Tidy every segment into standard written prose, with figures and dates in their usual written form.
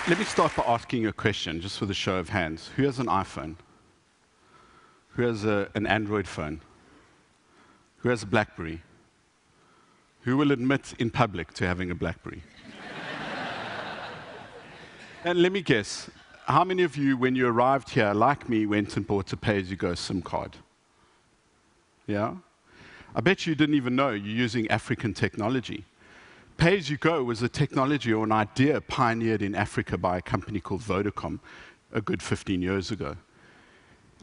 Let me start by asking you a question, just for the show of hands. Who has an iPhone? Who has an Android phone? Who has a BlackBerry? Who will admit in public to having a BlackBerry? And let me guess, how many of you, when you arrived here, like me, went and bought a pay-as-you-go SIM card? Yeah? I bet you didn't even know you're using African technology. Pay-as-you-go was a technology or an idea pioneered in Africa by a company called Vodacom a good 15 years ago.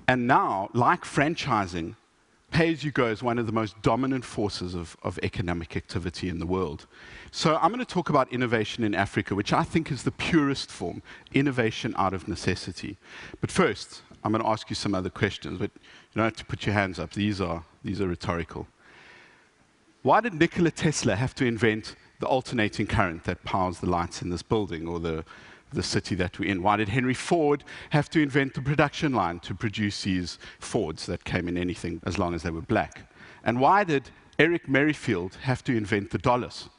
And now, like franchising, pay-as-you-go is one of the most dominant forces of economic activity in the world. So I'm going to talk about innovation in Africa, which I think is the purest form, innovation out of necessity. But first, I'm going to ask you some other questions, but you don't have to put your hands up. These are rhetorical. Why did Nikola Tesla have to invent the alternating current that powers the lights in this building or the city that we're in? Why did Henry Ford have to invent the production line to produce these Fords that came in anything as long as they were black? And why did Eric Merrifield have to invent the dollars?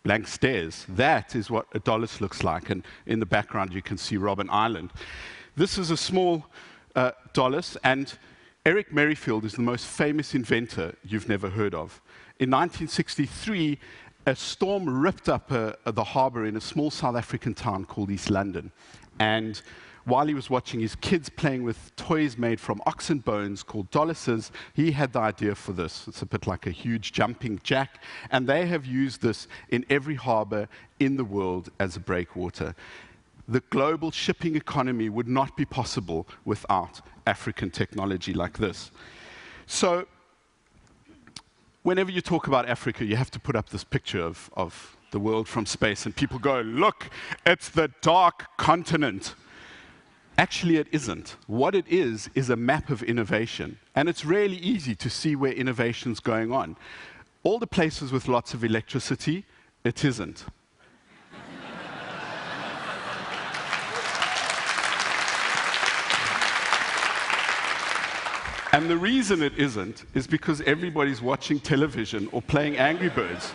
Blank stares. That is what a dollars looks like. And in the background, you can see Robben Island. This is a small dollars, and Eric Merrifield is the most famous inventor you've never heard of. In 1963, a storm ripped up the harbor in a small South African town called East London. And while he was watching his kids playing with toys made from oxen bones called doluses, he had the idea for this. It's a bit like a huge jumping jack, and they have used this in every harbor in the world as a breakwater. The global shipping economy would not be possible without African technology like this. So, whenever you talk about Africa, you have to put up this picture of the world from space, and people go, look, it's the dark continent. Actually, it isn't. What it is a map of innovation. And it's really easy to see where innovation's going on. All the places with lots of electricity, it isn't. And the reason it isn't is because everybody's watching television or playing Angry Birds.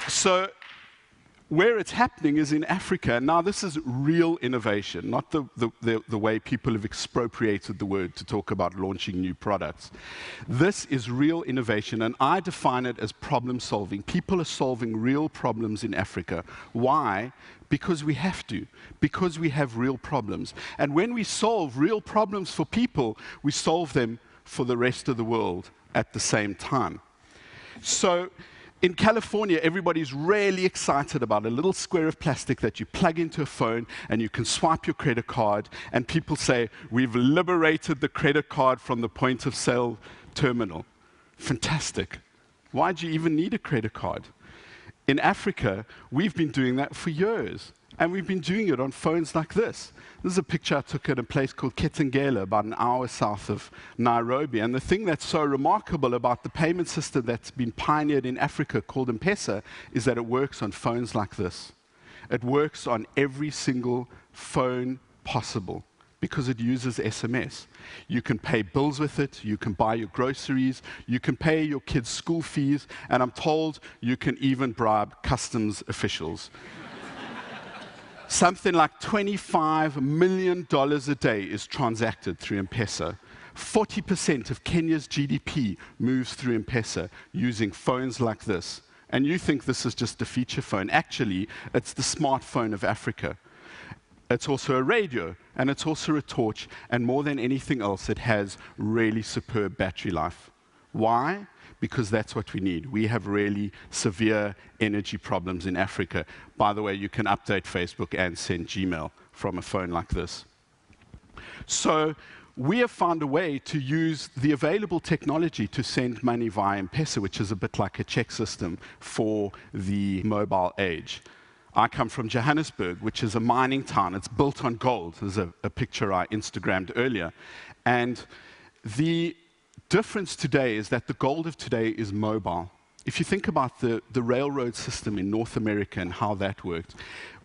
So, where it's happening is in Africa. Now, this is real innovation, not the way people have expropriated the word to talk about launching new products. This is real innovation, and I define it as problem solving. People are solving real problems in Africa. Why? Because we have to, because we have real problems. And when we solve real problems for people, we solve them for the rest of the world at the same time. So, in California, everybody's really excited about a little square of plastic that you plug into a phone and you can swipe your credit card, and people say, we've liberated the credit card from the point of sale terminal. Fantastic. Why do you even need a credit card? In Africa, we've been doing that for years, and we've been doing it on phones like this. This is a picture I took at a place called Ketengela, about an hour south of Nairobi. And the thing that's so remarkable about the payment system that's been pioneered in Africa called M-Pesa is that it works on phones like this. It works on every single phone possible because it uses SMS. You can pay bills with it, you can buy your groceries, you can pay your kids' school fees, and I'm told you can even bribe customs officials. Something like $25 million a day is transacted through M-Pesa. 40% of Kenya's GDP moves through M-Pesa using phones like this. And you think this is just a feature phone. Actually, it's the smartphone of Africa. It's also a radio, and it's also a torch, and more than anything else, it has really superb battery life. Why? Because that's what we need. We have really severe energy problems in Africa. By the way, you can update Facebook and send Gmail from a phone like this. So we have found a way to use the available technology to send money via M-Pesa, which is a bit like a check system for the mobile age. I come from Johannesburg, which is a mining town. It's built on gold. There's a picture I Instagrammed earlier. And the difference today is that the gold of today is mobile. If you think about the railroad system in North America and how that worked,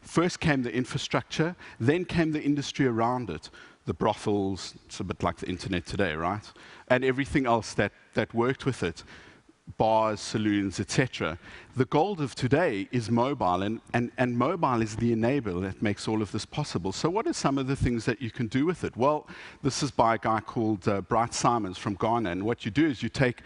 first came the infrastructure, then came the industry around it. The brothels, it's a bit like the internet today, right? And everything else that worked with it. bars, saloons, etc. The gold of today is mobile, and mobile is the enabler that makes all of this possible. So what are some of the things that you can do with it? Well, this is by a guy called Bright Simons from Ghana, and what you do is you take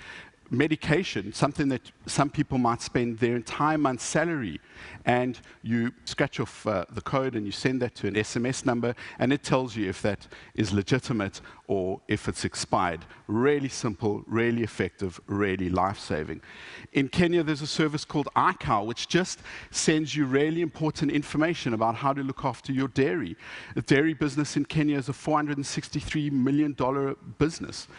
medication, something that some people might spend their entire month's salary, and you scratch off the code and you send that to an SMS number, and it tells you if that is legitimate or if it's expired. Really simple, really effective, really life-saving. In Kenya, there's a service called iCow, which just sends you really important information about how to look after your dairy. The dairy business in Kenya is a $463 million business.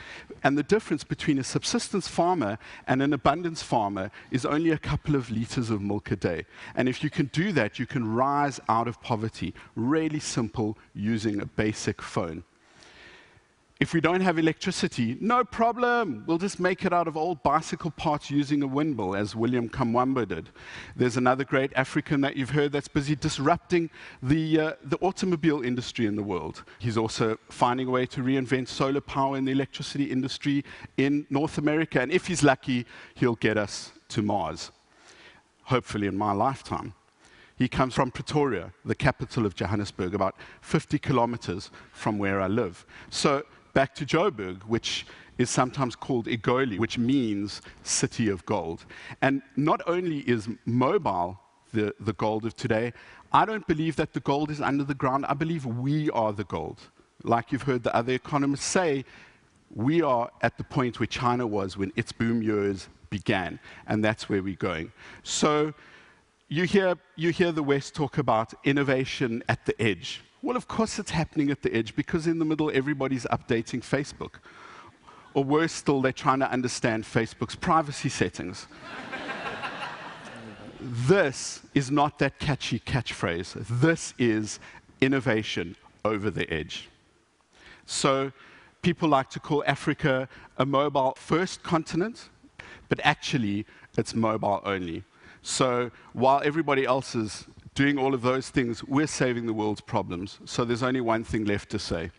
And the difference between a subsistence farmer and an abundance farmer is only a couple of liters of milk a day. And if you can do that, you can rise out of poverty. Really simple, using a basic phone. If we don't have electricity, no problem. We'll just make it out of old bicycle parts using a windmill, as William Kamwamba did. There's another great African that you've heard that's busy disrupting the automobile industry in the world. He's also finding a way to reinvent solar power in the electricity industry in North America. And if he's lucky, he'll get us to Mars, hopefully in my lifetime. He comes from Pretoria, the capital of Johannesburg, about 50 kilometers from where I live. So back to Joburg, which is sometimes called Egoli, which means city of gold. And not only is mobile the gold of today, I don't believe that the gold is under the ground. I believe we are the gold. Like you've heard the other economists say, we are at the point where China was when its boom years began, and that's where we're going. So you hear the West talk about innovation at the edge. Well, of course it's happening at the edge, because in the middle, everybody's updating Facebook. Or worse still, they're trying to understand Facebook's privacy settings. This is not that catchy catchphrase. This is innovation over the edge. So people like to call Africa a mobile-first continent, but actually, it's mobile only. So while everybody else is doing all of those things, we're saving the world's problems. So there's only one thing left to say.